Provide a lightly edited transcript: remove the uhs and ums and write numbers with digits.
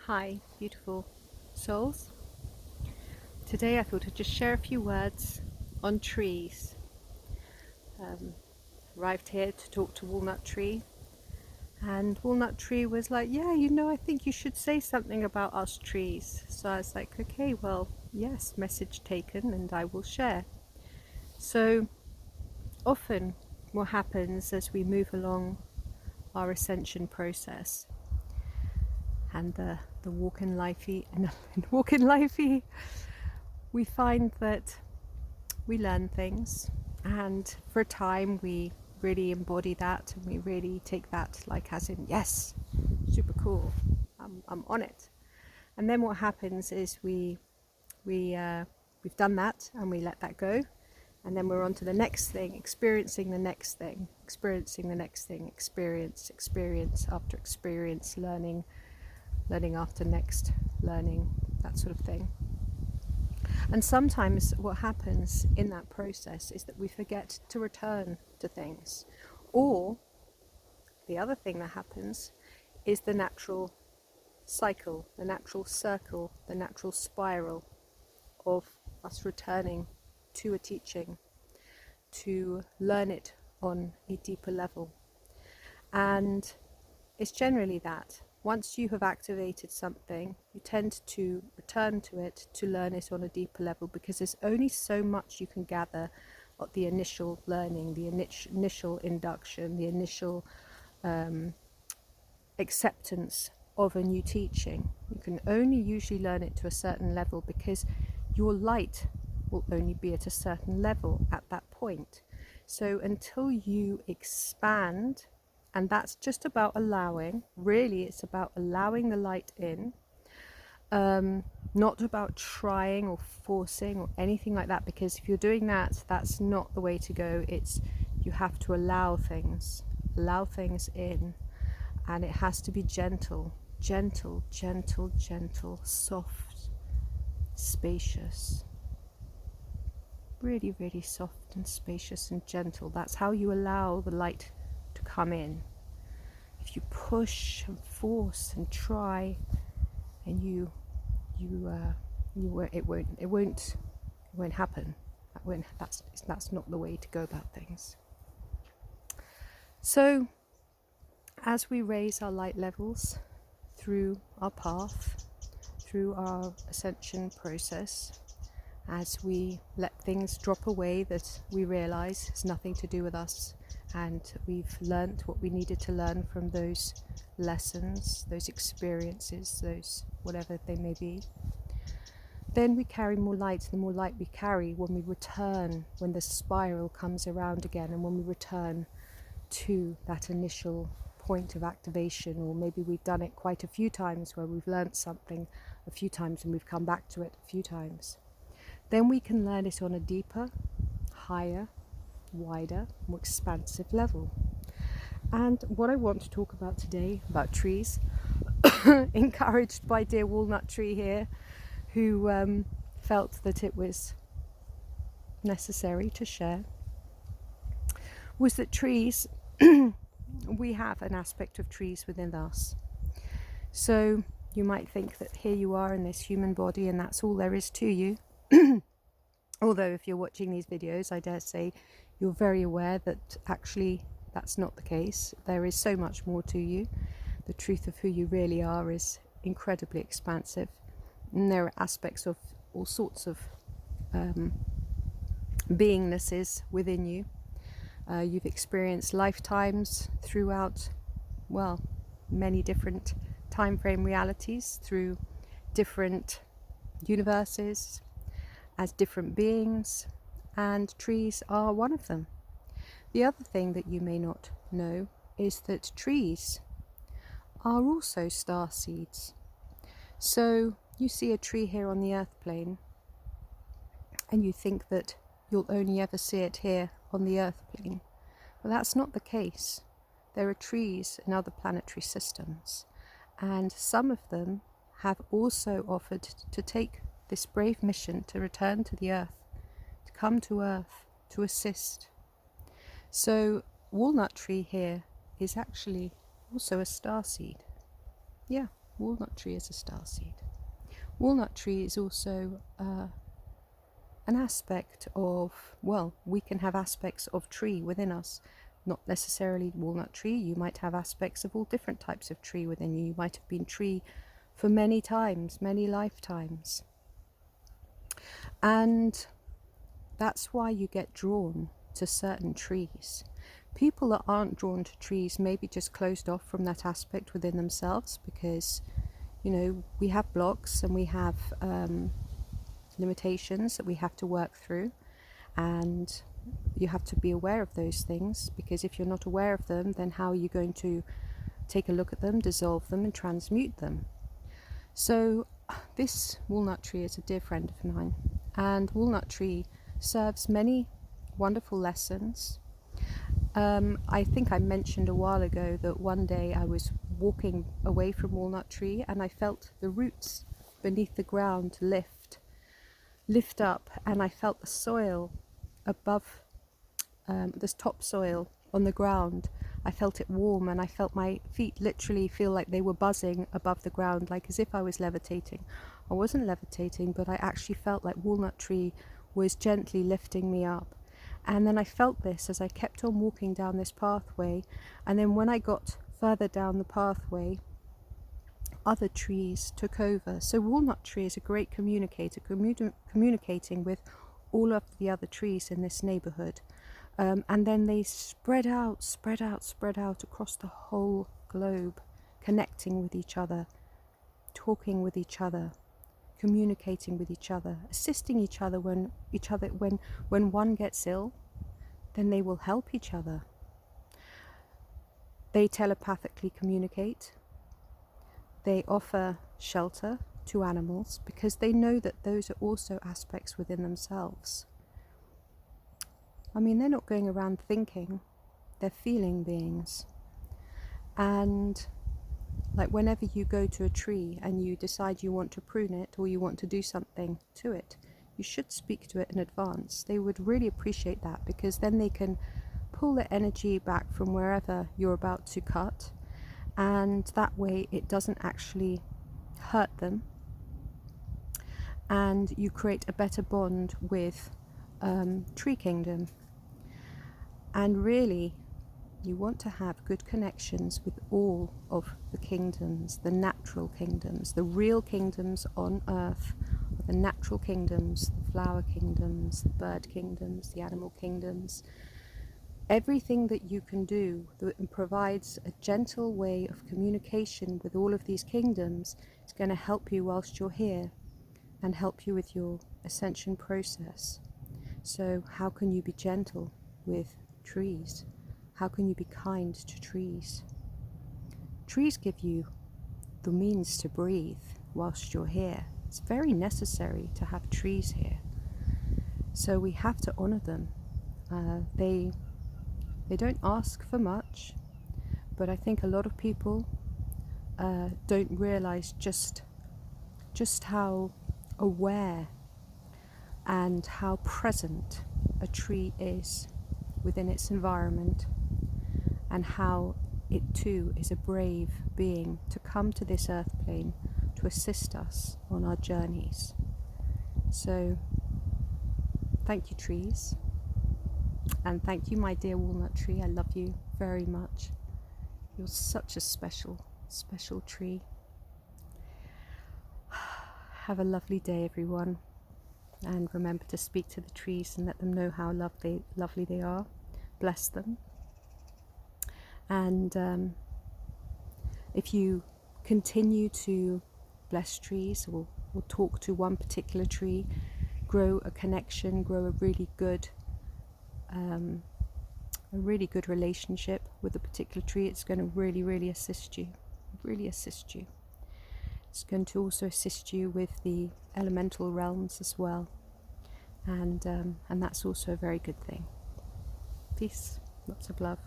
Hi, beautiful souls. Today I thought I'd just share a few words on trees. Arrived here to talk to Walnut Tree, and Walnut Tree was like, yeah, I think you should say something about us trees. So I was like, okay, well, yes, message taken, and I will share. So often what happens as we move along our ascension process and the walk in lifey and walk in lifey, we find that we learn things, and for a time we really embody that and we really take that like as in, yes, super cool, I'm on it. And then what happens is we've done that and we let that go, and then we're on to the next thing, experiencing the next thing, experience after experience, learning after next learning, that sort of thing. And sometimes what happens in that process is that we forget to return to things. Or the other thing that happens is the natural cycle, the natural circle, the natural spiral of us returning to a teaching, to learn it on a deeper level. And it's generally that. Once you have activated something, you tend to return to it to learn it on a deeper level, because there's only so much you can gather at the initial learning, the initial induction, the initial acceptance of a new teaching. You can only usually learn it to a certain level, because your light will only be at a certain level at that point. So until you expand, and that's just about allowing, really it's about allowing the light in, not about trying or forcing or anything like that, because if you're doing that, that's not the way to go. It's, you have to allow things in, and it has to be gentle, soft, spacious, really, really soft and spacious and gentle. That's how you allow the light to come in. If you push and force and try, and it won't happen. That's not the way to go about things. So as we raise our light levels through our path, through our ascension process, as we let things drop away that we realize has nothing to do with us, and we've learnt what we needed to learn from those lessons, those experiences, those whatever they may be, then we carry more light. The more light we carry, when we return, when the spiral comes around again, and when we return to that initial point of activation, or maybe we've done it quite a few times, where we've learnt something a few times and we've come back to it a few times, then we can learn it on a deeper, higher, wider, more expansive level. And what I want to talk about today, about trees, encouraged by dear Walnut Tree here, who felt that it was necessary to share, was that trees, we have an aspect of trees within us. So you might think that here you are in this human body and that's all there is to you. Although if you're watching these videos, I dare say you're very aware that actually that's not the case. There is so much more to you. The truth of who you really are is incredibly expansive, and there are aspects of all sorts of beingnesses within you. You've experienced lifetimes throughout, well, many different time frame realities, through different universes, as different beings, and trees are one of them. The other thing that you may not know is that trees are also star seeds. So you see a tree here on the earth plane, and you think that you'll only ever see it here on the earth plane. Well, that's not the case. There are trees in other planetary systems, and some of them have also offered to take this brave mission to return to the earth, to come to earth, to assist. So Walnut Tree here is actually also a starseed. Yeah, Walnut tree is a starseed. Walnut tree is also an aspect of, well, we can have aspects of tree within us. Not necessarily walnut tree. You might have aspects of all different types of tree within you. You might have been tree for many times, many lifetimes. And that's why you get drawn to certain trees. People that aren't drawn to trees may be just closed off from that aspect within themselves because, you know, we have blocks and we have limitations that we have to work through, and you have to be aware of those things, because if you're not aware of them, then how are you going to take a look at them, dissolve them and transmute them? So this walnut tree is a dear friend of mine, and walnut tree serves many wonderful lessons. I think I mentioned a while ago that one day I was walking away from walnut tree and I felt the roots beneath the ground lift up, and I felt the soil above, this topsoil on the ground. I felt it warm, and I felt my feet literally feel like they were buzzing above the ground, like as if I was levitating. I wasn't levitating, but I actually felt like walnut tree was gently lifting me up. And then I felt this as I kept on walking down this pathway, and then when I got further down the pathway, other trees took over. So walnut tree is a great communicator, communicating with all of the other trees in this neighborhood. And then they spread out across the whole globe, connecting with each other, talking with each other, communicating with each other, assisting each other when one gets ill, then they will help each other. They telepathically communicate. They offer shelter to animals because they know that those are also aspects within themselves. I mean, they're not going around thinking, they're feeling beings. And like whenever you go to a tree and you decide you want to prune it or you want to do something to it, you should speak to it in advance. They would really appreciate that, because then they can pull the energy back from wherever you're about to cut, and that way it doesn't actually hurt them, and you create a better bond with tree kingdom. And really, you want to have good connections with all of the kingdoms, the natural kingdoms, the real kingdoms on earth, the natural kingdoms, the flower kingdoms, the bird kingdoms, the animal kingdoms. Everything that you can do that provides a gentle way of communication with all of these kingdoms is going to help you whilst you're here and help you with your ascension process. So how can you be gentle with trees? How can you be kind to trees? Trees give you the means to breathe whilst you're here. It's very necessary to have trees here. So we have to honor them. They don't ask for much, but I think a lot of people don't realize just how aware and how present a tree is within its environment, and how it too is a brave being to come to this earth plane to assist us on our journeys. So thank you, trees, and thank you, my dear walnut tree. I love you very much. You're such a special tree. Have a lovely day, everyone, and remember to speak to the trees and let them know how lovely they are. Bless them. And if you continue to bless trees or talk to one particular tree, grow a connection, grow a really good relationship with a particular tree, it's going to really assist you. It's going to also assist you with the elemental realms as well, and that's also a very good thing. Peace, lots of love.